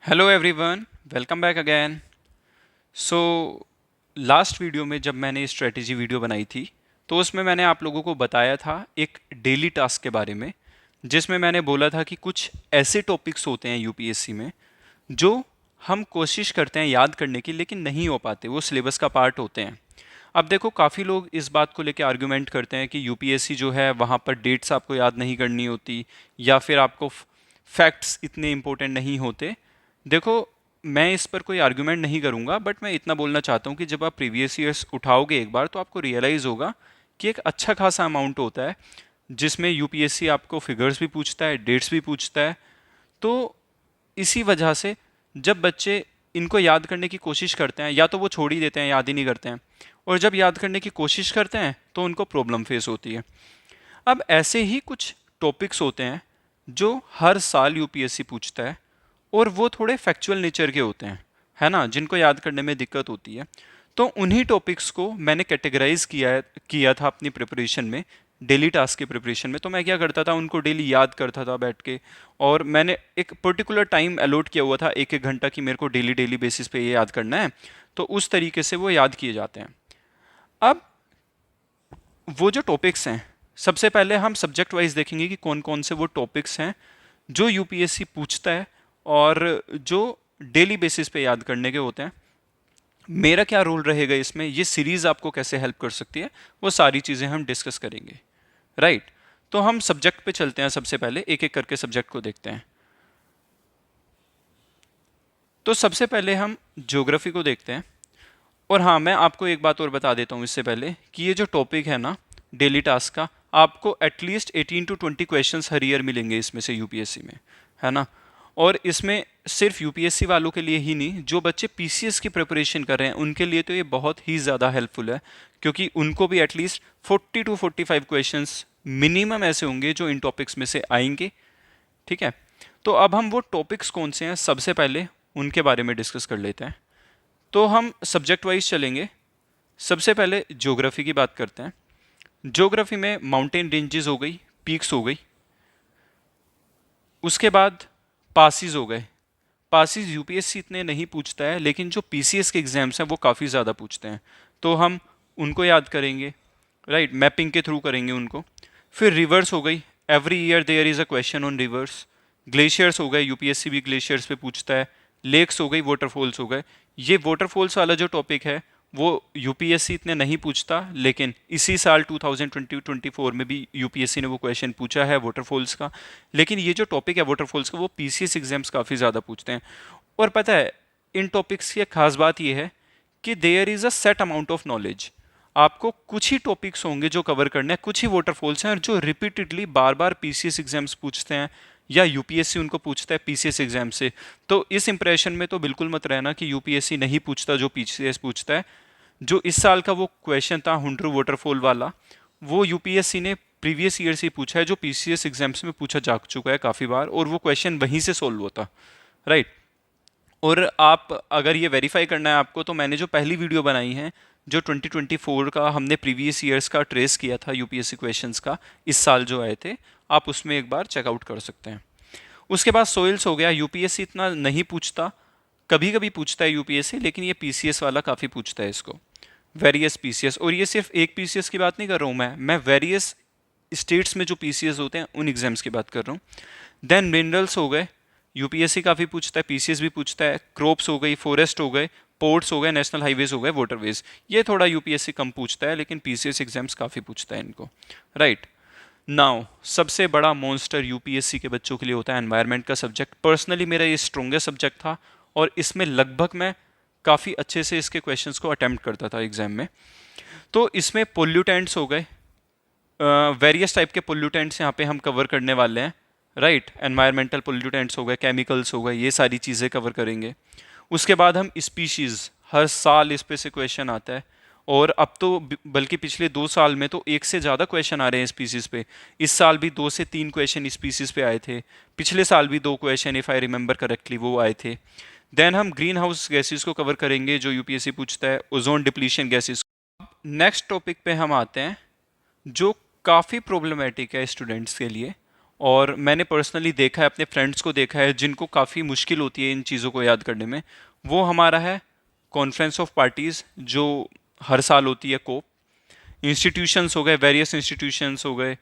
Hello everyone, welcome back again. So last video में जब मैंने स्ट्रेटजी वीडियो बनाई थी तो उसमें मैंने आप लोगों को बताया था एक डेली टास्क के बारे में, जिसमें मैंने बोला था कि कुछ ऐसे टॉपिक्स होते हैं यूपीएससी में जो हम कोशिश करते हैं याद करने की लेकिन नहीं हो पाते, वो सिलेबस का पार्ट होते हैं। अब देखो, काफ़ी लोग इस बात को लेकर आर्गुमेंट करते हैं कि यूपीएससी जो है वहाँ पर डेट्स आपको याद नहीं करनी होती या फिर आपको फैक्ट्स इतने इंपॉर्टेंट नहीं होते। देखो, मैं इस पर कोई आर्गुमेंट नहीं करूंगा, बट मैं इतना बोलना चाहता हूँ कि जब आप प्रीवियस ईयर्स उठाओगे एक बार तो आपको रियलाइज़ होगा कि एक अच्छा खासा अमाउंट होता है जिसमें यूपीएससी आपको फिगर्स भी पूछता है, डेट्स भी पूछता है। तो इसी वजह से जब बच्चे इनको याद करने की कोशिश करते हैं या तो वो छोड़ ही देते हैं, याद ही नहीं करते हैं, और जब याद करने की कोशिश करते हैं तो उनको प्रॉब्लम फेस होती है। अब ऐसे ही कुछ टॉपिक्स होते हैं जो हर साल यूपीएससी पूछता है और वो थोड़े फैक्चुअल नेचर के होते हैं, है ना, जिनको याद करने में दिक्कत होती है। तो उन्हीं टॉपिक्स को मैंने कैटेगराइज किया था अपनी प्रिपरेशन में, डेली टास्क की प्रिपरेशन में। तो मैं क्या करता था, उनको डेली याद करता था बैठ के, और मैंने एक पर्टिकुलर टाइम अलॉट किया हुआ था, एक एक घंटा की, मेरे को डेली डेली बेसिस पे ये याद करना है। तो उस तरीके से वो याद किए जाते हैं। अब वो जो टॉपिक्स हैं, सबसे पहले हम सब्जेक्ट वाइज देखेंगे कि कौन कौन से वो टॉपिक्स हैं जो यूपीएससी पूछता है और जो डेली बेसिस पे याद करने के होते हैं। मेरा क्या रोल रहेगा इसमें, ये सीरीज आपको कैसे हेल्प कर सकती है, वो सारी चीज़ें हम डिस्कस करेंगे। राइट। तो हम सब्जेक्ट पे चलते हैं, सबसे पहले एक एक करके सब्जेक्ट को देखते हैं। तो सबसे पहले हम ज्योग्राफी को देखते हैं। और हाँ, मैं आपको एक बात और बता देता हूँ इससे पहले कि ये जो टॉपिक है ना, डेली टास्क का, आपको at least 18 to 20 questions her year मिलेंगे इसमें से यूपीएससी में, है ना। और इसमें सिर्फ यूपीएससी वालों के लिए ही नहीं, जो बच्चे पीसीएस की प्रिपरेशन कर रहे हैं उनके लिए तो ये बहुत ही ज़्यादा हेल्पफुल है, क्योंकि उनको भी एटलीस्ट 40 to 45 क्वेश्चंस मिनिमम ऐसे होंगे जो इन टॉपिक्स में से आएंगे। ठीक है। तो अब हम वो टॉपिक्स कौन से हैं सबसे पहले उनके बारे में डिस्कस कर लेते हैं। तो हम सब्जेक्ट वाइज चलेंगे। सबसे पहले ज्योग्राफी की बात करते हैं। ज्योग्राफी में माउंटेन रेंजेस हो गई, पीक्स हो गई। उसके बाद पासिस हो गए। पासिस यूपीएससी इतने नहीं पूछता है, लेकिन जो पीसीएस के एग्जाम्स हैं वो काफ़ी ज़्यादा पूछते हैं, तो हम उनको याद करेंगे। राइट, मैपिंग के थ्रू करेंगे उनको। फिर रिवर्स हो गई, every year there is a question on rivers. Glaciers हो गए, यूपीएससी भी ग्लेशियर्स पे पूछता है। लेक्स हो गई, वाटरफॉल्स हो गए। ये वाटरफॉल्स वाला जो टॉपिक है वो यूपीएससी इतने नहीं पूछता, लेकिन इसी साल 2020-24 में भी यूपीएससी ने वो क्वेश्चन पूछा है वाटरफॉल्स का। लेकिन ये जो टॉपिक है वाटरफॉल्स का, वो पीसीएस एग्जाम्स काफ़ी ज़्यादा पूछते हैं। और पता है, इन टॉपिक्स की एक खास बात ये है कि there is a set amount of knowledge. आपको कुछ ही टॉपिक्स होंगे जो कवर करने हैं, कुछ ही वाटरफॉल्स हैं और जो रिपीटेडली बार बार पीसीएस एग्जाम्स पूछते हैं या यूपीएससी उनको पूछता है पीसीएस एग्जाम से। तो इस इंप्रेशन में तो बिल्कुल मत रहना कि यूपीएससी नहीं पूछता जो पीसीएस पूछता है। जो इस साल का वो क्वेश्चन था हुंड्रू वाटरफॉल वाला, वो यूपीएससी ने प्रीवियस ईयर से ही पूछा है, जो पीसीएस एग्जाम्स में पूछा जा चुका है काफ़ी बार, और वो क्वेश्चन वहीं से सोल्व होता। राइट। और आप अगर ये वेरीफाई करना है आपको, तो मैंने जो पहली वीडियो बनाई है, जो 2024 का हमने प्रीवियस ईयर्स का ट्रेस किया था यूपीएससी क्वेश्चंस का, इस साल जो आए थे, आप उसमें एक बार चेकआउट कर सकते हैं। उसके बाद सोइल्स हो गया। यूपीएससी इतना नहीं पूछता, कभी कभी पूछता है यूपीएससी, लेकिन ये पीसीएस वाला काफ़ी पूछता है इसको। वेरियस पीसीएस, और ये सिर्फ एक पीसीएस की बात नहीं कर रहा हूँ मैं वेरियस स्टेट्स में जो पीसीएस होते हैं उन एग्जाम्स की बात कर रहा हूँ। देन मिनरल्स हो गए, यूपीएससी काफ़ी पूछता है, पीसीएस भी पूछता है। क्रॉप्स हो गई, फॉरेस्ट हो गए, पोर्ट्स हो गए, नेशनल हाईवेज हो गए, वाटरवेज। ये थोड़ा यूपीएससी कम पूछता है, लेकिन पीसीएस एग्जाम्स काफ़ी पूछता है इनको। राइट। नाउ सबसे बड़ा मॉन्स्टर यूपीएससी के बच्चों के लिए होता है एनवायरनमेंट का सब्जेक्ट। पर्सनली मेरा ये स्ट्रॉन्गेस्ट सब्जेक्ट था, और इसमें लगभग मैं काफ़ी अच्छे से इसके क्वेश्चंस को अटेम्प्ट करता था एग्जाम में। तो इसमें पोल्यूटेंट्स हो गए, वेरियस टाइप के पोल्यूटेंट्स यहाँ पे हम कवर करने वाले हैं। राइट, एनवायरमेंटल पोल्यूटेंट्स हो गए, केमिकल्स हो गए, ये सारी चीज़ें कवर करेंगे। उसके बाद हम स्पीशीज़, हर साल इस पे से क्वेश्चन आता है, और अब तो बल्कि पिछले 2 साल में तो एक से ज़्यादा क्वेश्चन आ रहे हैं स्पीसीज़ पे। इस साल भी 2 से 3 क्वेश्चन स्पीसीज़ पे आए थे, पिछले साल भी 2 question, if I remember correctly, वो आए थे। देन हम ग्रीन हाउस गैसेज को कवर करेंगे, जो यूपीएससी पूछता है, ozone depletion gases. Next topic पे हम आते हैं, जो काफ़ी प्रॉब्लमेटिक है स्टूडेंट्स के लिए, और मैंने पर्सनली देखा है, अपने फ्रेंड्स को देखा है जिनको काफ़ी मुश्किल होती है इन चीज़ों को याद करने में, वो हमारा है कॉन्फ्रेंस ऑफ पार्टीज़ जो हर साल होती है, कोप। इंस्टीट्यूशंस हो गए, वेरियस इंस्टीट्यूशंस हो गए,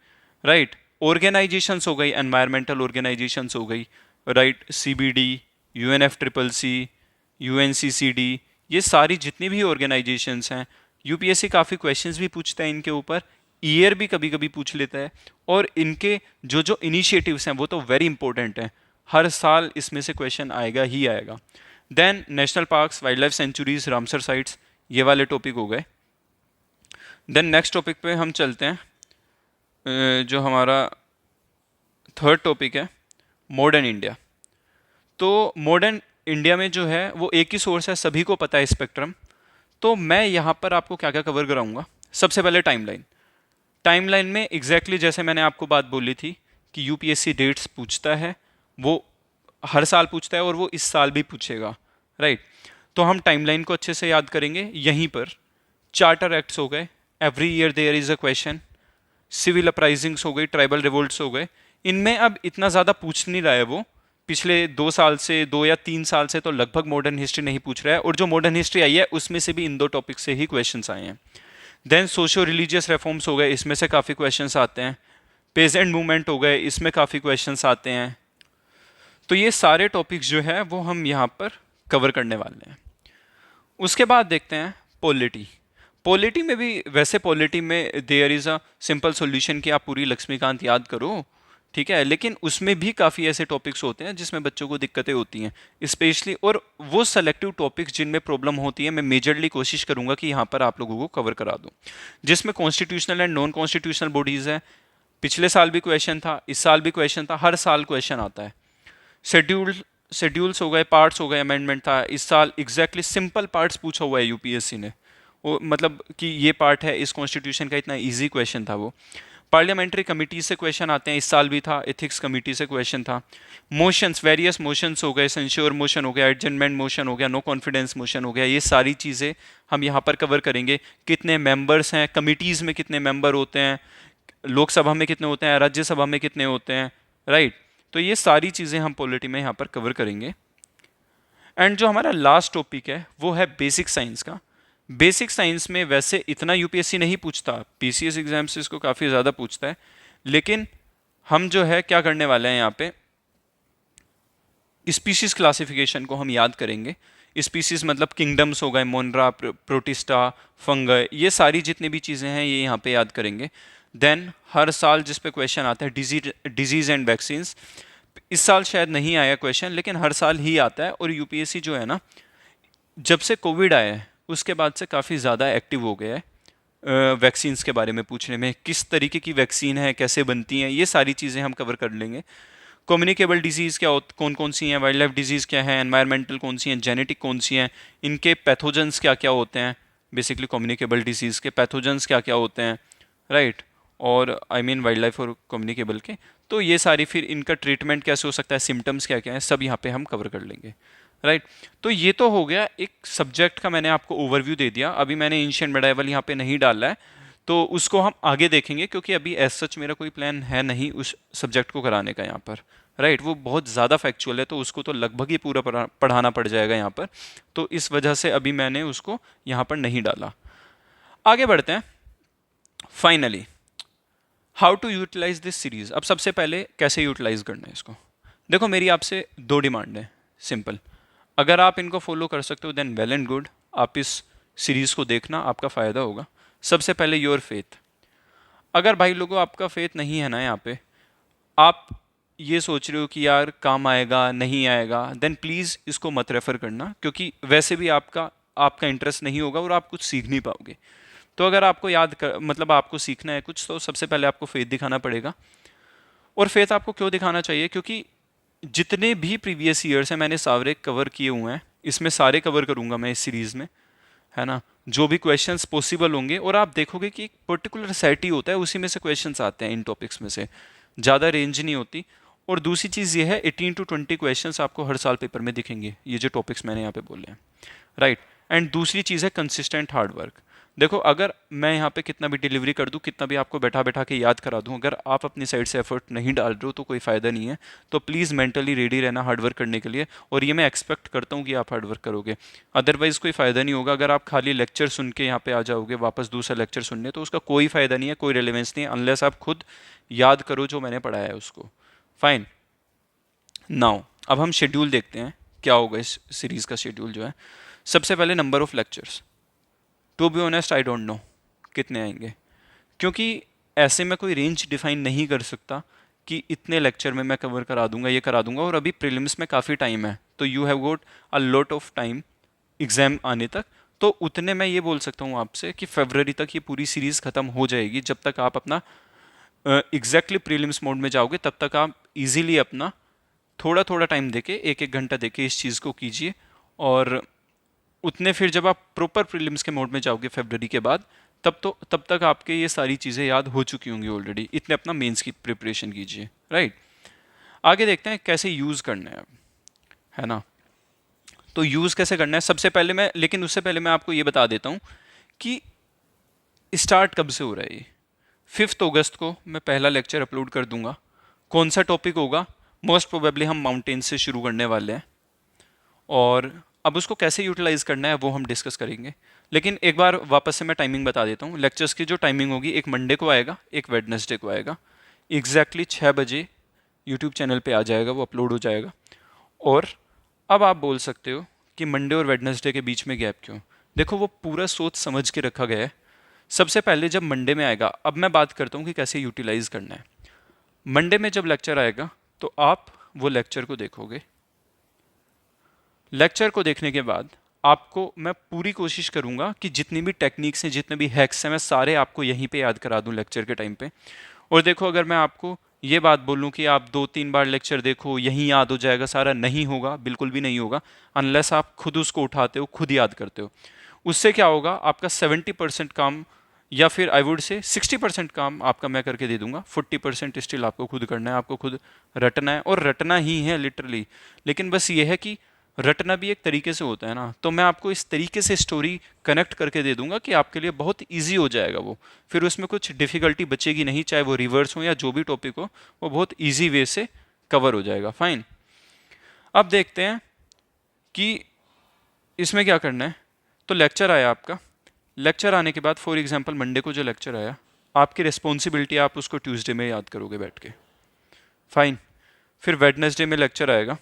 राइट। ऑर्गेनाइजेशंस हो गई, एनवायरमेंटल ऑर्गेनाइजेशंस हो गई, right. CBD, UNF triple C, UNCCD, ये सारी जितनी भी ऑर्गेनाइजेशंस हैं, यूपीएससी काफ़ी क्वेश्चंस भी पूछता है इनके ऊपर, ईयर भी कभी कभी पूछ लेता है। और इनके जो जो इनिशिएटिव्स हैं वो तो वेरी इंपॉर्टेंट हैं, हर साल इसमें से क्वेश्चन आएगा ही आएगा। Then national parks, wild life sanctuaries, Ramsar sites, ये वाले टॉपिक हो गए। देन नेक्स्ट टॉपिक पे हम चलते हैं, जो हमारा थर्ड टॉपिक है, मॉडर्न इंडिया। तो मॉडर्न इंडिया में जो है वो एक ही सोर्स है, सभी को पता है, स्पेक्ट्रम। तो मैं यहाँ पर आपको क्या क्या कवर कराऊंगा। सबसे पहले टाइमलाइन। टाइमलाइन में एग्जैक्टली जैसे मैंने आपको बात बोली थी कि यूपीएससी डेट्स पूछता है, वो हर साल पूछता है और वो इस साल भी पूछेगा, राइट। तो हम टाइमलाइन को अच्छे से याद करेंगे। यहीं पर चार्टर एक्ट्स हो गए, every year there is a question, civil uprisings हो गई, ट्राइबल रिवोल्ट्स हो गए। इनमें अब इतना ज़्यादा पूछ नहीं रहा है वो, पिछले 2 साल से, 2 या 3 साल से तो लगभग मॉडर्न हिस्ट्री नहीं पूछ रहा है, और जो मॉडर्न हिस्ट्री आई है उसमें से भी इन 2 टॉपिक से ही क्वेश्चंस आए हैं। देन सोशियो रिलीजियस रिफॉर्म्स हो गए, इसमें से काफ़ी क्वेश्चंस आते हैं। पेजेंट मूवमेंट हो गए, इसमें काफ़ी क्वेश्चंस आते हैं। तो ये सारे टॉपिक्स जो है वो हम यहाँ पर कवर करने वाले हैं। उसके बाद देखते हैं पॉलिटी। पॉलिटी में भी वैसे, पॉलिटी में there is a simple solution कि आप पूरी लक्ष्मीकांत याद करो, ठीक है। लेकिन उसमें भी काफ़ी ऐसे टॉपिक्स होते हैं जिसमें बच्चों को दिक्कतें होती हैं स्पेशली, और वो सेलेक्टिव टॉपिक्स जिनमें प्रॉब्लम होती है मैं मेजरली कोशिश करूंगा कि यहाँ पर आप लोगों को कवर करा दूँ। जिसमें constitutional and non constitutional bodies है, पिछले साल भी क्वेश्चन था, इस साल भी क्वेश्चन था, हर साल क्वेश्चन आता है। शेड्यूल्स हो गए, पार्ट्स हो गए, अमेंडमेंट था, इस साल एग्जैक्टली सिंपल पार्ट्स पूछा हुआ है यूपीएससी ने, वो मतलब कि ये पार्ट है इस कॉन्स्टिट्यूशन का, इतना इजी क्वेश्चन था वो। पार्लियामेंट्री कमिटी से क्वेश्चन आते हैं, इस साल भी था, एथिक्स कमिटी से क्वेश्चन था। मोशंस, वेरियस मोशंस हो गए, सेंश्योर मोशन हो गया, एडजमेंट मोशन हो गया, नो कॉन्फिडेंस मोशन हो गया, ये सारी चीज़ें हम यहाँ पर कवर करेंगे। कितने मेंबर्स हैं, कमिटीज़ में कितने मेंबर होते हैं, लोकसभा में कितने होते हैं, राज्यसभा में कितने होते हैं, राइट। तो ये सारी चीज़ें हम पॉलिटी में यहाँ पर कवर करेंगे। एंड जो हमारा लास्ट टॉपिक है वो है बेसिक साइंस का। बेसिक साइंस में वैसे इतना यूपीएससी नहीं पूछता, पीसीएस एग्जाम से इसको काफ़ी ज़्यादा पूछता है, लेकिन हम जो है क्या करने वाले हैं यहाँ पे, स्पीशीज क्लासिफिकेशन को हम याद करेंगे। स्पीशीज मतलब किंगडम्स हो गए, मोनरा, प्रोटिस्टा, फंगई, ये सारी जितनी भी चीज़ें हैं ये यहाँ पे याद करेंगे। देन हर साल जिस पे क्वेश्चन आता है, डिजीज एंड वैक्सीन्स। इस साल शायद नहीं आया क्वेश्चन, लेकिन हर साल ही आता है। और यूपीएससी जो है ना, जब से कोविड आया है उसके बाद से काफ़ी ज़्यादा एक्टिव हो गया है वैक्सीन्स के बारे में पूछने में, किस तरीके की वैक्सीन है, कैसे बनती हैं, ये सारी चीज़ें हम कवर कर लेंगे। कम्युनिकेबल डिजीज़ क्या कौन कौन सी हैं, वाइल्ड लाइफ डिजीज़ क्या है, एनवायरमेंटल कौन सी हैं, जेनेटिक कौन सी हैं, इनके पैथोजेंस क्या क्या होते हैं, बेसिकली कम्युनिकेबल डिजीज़ के पैथोजेंस क्या क्या होते हैं, राइट। और आई मीन वाइल्ड लाइफ और कम्युनिकेबल के। तो ये सारी, फिर इनका ट्रीटमेंट कैसे हो सकता है, सिम्टम्स क्या क्या हैं, सब यहाँ पे हम कवर कर लेंगे, राइट। तो ये तो हो गया एक सब्जेक्ट का, मैंने आपको ओवरव्यू दे दिया। अभी मैंने एंशिएंट मेडाइवल यहाँ पे नहीं डाला है, तो उसको हम आगे देखेंगे, क्योंकि अभी एज सच मेरा कोई प्लान है नहीं उस सब्जेक्ट को कराने का यहाँ पर, राइट। वो बहुत ज़्यादा फैक्चुअल है, तो उसको तो लगभग ही पूरा पढ़ाना पड़ जाएगा यहाँ पर, तो इस वजह से अभी मैंने उसको यहाँ पर नहीं डाला। आगे बढ़ते हैं। Finally, how to utilise this series. अब सबसे पहले कैसे यूटिलाइज करना है इसको। देखो, मेरी आपसे 2 डिमांड है, सिंपल। अगर आप इनको फॉलो कर सकते हो देन वेल एंड गुड, आप इस सीरीज़ को देखना, आपका फ़ायदा होगा। सबसे पहले योर फेथ। अगर भाई लोगों आपका फेथ नहीं है ना यहाँ पे, आप ये सोच रहे हो कि यार काम आएगा नहीं आएगा, देन प्लीज़ इसको मत रेफ़र करना, क्योंकि वैसे भी आपका आपका इंटरेस्ट नहीं होगा और आप कुछ सीख नहीं पाओगे। तो अगर आपको मतलब आपको सीखना है कुछ, तो सबसे पहले आपको फेथ दिखाना पड़ेगा। और फेथ आपको क्यों दिखाना चाहिए, क्योंकि जितने भी प्रीवियस ईयर्स हैं मैंने सारे कवर किए हुए हैं, इसमें सारे कवर करूंगा मैं इस सीरीज़ में, है ना। जो भी क्वेश्चंस पॉसिबल होंगे, और आप देखोगे कि एक पर्टिकुलर सेट ही होता है, उसी में से क्वेश्चंस आते हैं इन टॉपिक्स में से, ज़्यादा रेंज नहीं होती। और दूसरी चीज़ ये है, 18 to 20 क्वेश्चंस आपको हर साल पेपर में दिखेंगे, ये जो टॉपिक्स मैंने यहाँ पे बोले हैं, राइट। एंड दूसरी चीज़ है कंसिस्टेंट हार्ड वर्क। देखो अगर मैं यहाँ पे कितना भी डिलीवरी कर दूँ, कितना भी आपको बैठा बैठा के याद करा दूँ, अगर आप अपनी साइड से एफर्ट नहीं डाल रहे हो तो कोई फ़ायदा नहीं है। तो प्लीज़ मेंटली रेडी रहना हार्डवर्क करने के लिए, और ये मैं एक्सपेक्ट करता हूँ कि आप हार्डवर्क करोगे, अदरवाइज़ कोई फ़ायदा नहीं होगा। अगर आप खाली लेक्चर सुन के यहाँ पे आ जाओगे वापस दूसरा लेक्चर सुनने, तो उसका कोई फ़ायदा नहीं है, कोई रेलेवेंस नहीं है, अनलेस आप खुद याद करो जो मैंने पढ़ाया है उसको। फाइन। नाउ अब हम शेड्यूल देखते हैं क्या होगा इस सीरीज़ का शेड्यूल जो है। सबसे पहले number of lectures, to be honest I don't know कितने आएंगे, क्योंकि ऐसे में कोई रेंज डिफाइन नहीं कर सकता कि इतने लेक्चर में मैं कवर करा दूंगा, ये करा दूंगा, और अभी प्रीलिम्स में काफ़ी टाइम है, तो you have got a lot of time exam आने तक। तो उतने मैं ये बोल सकता हूँ आपसे कि फरवरी तक ये पूरी सीरीज़ ख़त्म हो जाएगी। जब तक आप अपना एग्जैक्टली प्रीलिम्स मोड में जाओगे तब तक आप इजीली अपना थोड़ा थोड़ा टाइम देके, एक एक घंटा देके इस चीज़ को कीजिए। और उतने फिर जब आप प्रॉपर प्रीलिम्स के मोड में जाओगे फरवरी के बाद, तब तक आपके ये सारी चीज़ें याद हो चुकी होंगी ऑलरेडी। इतने अपना मेंस की प्रिपरेशन कीजिए, राइट। आगे देखते हैं कैसे यूज़ करना है, है ना। तो यूज़ कैसे करना है, सबसे पहले मैं, लेकिन उससे पहले मैं आपको ये बता देता हूँ कि स्टार्ट कब से हो रहा है ये। 5 अगस्त को मैं पहला लेक्चर अपलोड कर दूंगा। कौन सा टॉपिक होगा, मोस्ट प्रोबेबली हम माउंटेन्स से शुरू करने वाले हैं, और अब उसको कैसे यूटिलाइज़ करना है वो हम डिस्कस करेंगे। लेकिन एक बार वापस से मैं टाइमिंग बता देता हूँ। लेक्चर्स की जो टाइमिंग होगी, एक मंडे को आएगा, एक वेडनेसडे को आएगा, एग्जैक्टली 6 बजे यूट्यूब चैनल पे आ जाएगा, वो अपलोड हो जाएगा। और अब आप बोल सकते हो कि मंडे और वेडनेसडे के बीच में गैप क्यों। देखो वो पूरा सोच समझ के रखा गया है। सबसे पहले जब मंडे में आएगा, अब मैं बात करता हूँ कि कैसे यूटिलाइज़ करना है। मंडे में जब लेक्चर आएगा तो आप वो लेक्चर को देखोगे। लेक्चर को देखने के बाद आपको मैं पूरी कोशिश करूंगा कि जितनी भी टेक्निक्स हैं, जितने भी हैक्स हैं, मैं सारे आपको यहीं पे याद करा दूं लेक्चर के टाइम पे। और देखो अगर मैं आपको ये बात बोलूं कि आप 2-3 बार लेक्चर देखो यहीं याद हो जाएगा सारा, नहीं होगा, बिल्कुल भी नहीं होगा, अनलेस आप खुद उसको उठाते हो, खुद याद करते हो। उससे क्या होगा, आपका 70% काम, या फिर आई वुड से 60% काम आपका मैं करके दे दूंगा, 40% स्टिल आपको खुद करना है, आपको खुद रटना है, और रटना ही है लिटरली। लेकिन बस ये है कि रटना भी एक तरीके से होता है ना, तो मैं आपको इस तरीके से स्टोरी कनेक्ट करके दे दूंगा कि आपके लिए बहुत ईजी हो जाएगा वो। फिर उसमें कुछ डिफ़िकल्टी बचेगी नहीं, चाहे वो रिवर्स हो या जो भी टॉपिक हो, वो बहुत ईजी वे से कवर हो जाएगा। फाइन। अब देखते हैं कि इसमें क्या करना है। तो लेक्चर आया आपका, लेक्चर आने के बाद फॉर एग्जांपल मंडे को जो लेक्चर आया, आपकी रिस्पॉन्सिबिलिटी आप उसको ट्यूसडे में याद करोगे बैठ के। फाइन। फिर वेडनेसडे में लेक्चर आएगा,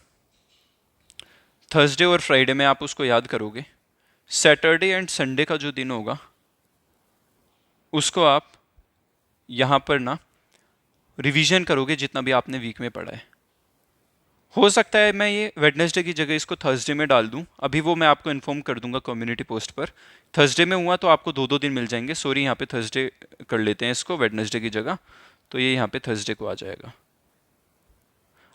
थर्सडे और फ्राइडे में आप उसको याद करोगे। सैटरडे एंड संडे का जो दिन होगा उसको आप यहाँ पर ना रिवीजन करोगे जितना भी आपने वीक में पढ़ा है। हो सकता है मैं ये वेडनेसडे की जगह इसको थर्सडे में डाल दूं, अभी वो मैं आपको इन्फॉर्म कर दूंगा कम्युनिटी पोस्ट पर। थर्सडे में हुआ तो आपको 2-2 दिन मिल जाएंगे, सॉरी यहाँ पे थर्सडे कर लेते हैं इसको वेडनेसडे की जगह, तो ये यहाँ पे थर्सडे को आ जाएगा।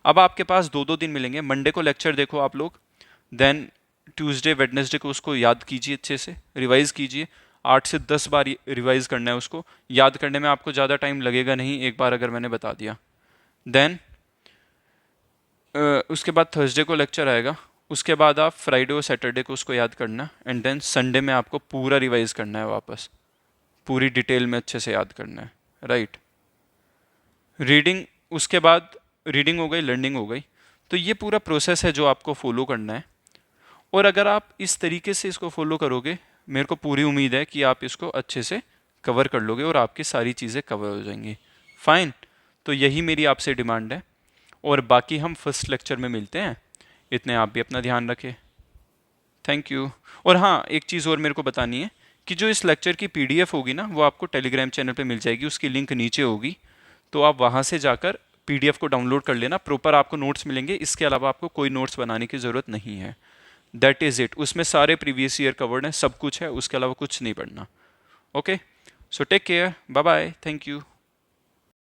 अब आपके पास 2-2 दिन मिलेंगे। मंडे को लेक्चर देखो आप लोग, देन ट्यूसडे वेडनेसडे को उसको याद कीजिए, अच्छे से रिवाइज कीजिए। 8 से 10 बार रिवाइज करना है उसको, याद करने में आपको ज़्यादा टाइम लगेगा नहीं, एक बार अगर मैंने बता दिया। देन उसके बाद थर्सडे को लेक्चर आएगा, उसके बाद आप फ्राइडे और सैटरडे को उसको याद करना, एंड देन संडे में आपको पूरा रिवाइज करना है वापस, पूरी डिटेल में अच्छे से याद करना है, राइट। रीडिंग, उसके बाद रीडिंग हो गई, लर्निंग हो गई। तो ये पूरा प्रोसेस है जो आपको फॉलो करना है, और अगर आप इस तरीके से इसको फॉलो करोगे, मेरे को पूरी उम्मीद है कि आप इसको अच्छे से कवर कर लोगे और आपकी सारी चीज़ें कवर हो जाएंगी। फाइन। तो यही मेरी आपसे डिमांड है, और बाकी हम फर्स्ट लेक्चर में मिलते हैं। इतने आप भी अपना ध्यान रखें। Thank you. और हाँ, एक चीज़ और मेरे को बतानी है कि जो इस लेक्चर की पीडीएफ होगी ना, वो आपको टेलीग्राम चैनल पे मिल जाएगी, उसकी लिंक नीचे होगी, तो आप वहाँ से जाकर पीडीएफ को डाउनलोड कर लेना। प्रॉपर आपको नोट्स मिलेंगे, इसके अलावा आपको कोई नोट्स बनाने की ज़रूरत नहीं है। That is it. उसमें सारे प्रीवियस ईयर कवर्ड हैं, सब कुछ है, उसके अलावा कुछ नहीं पढ़ना। Okay, so take care, bye bye, thank you.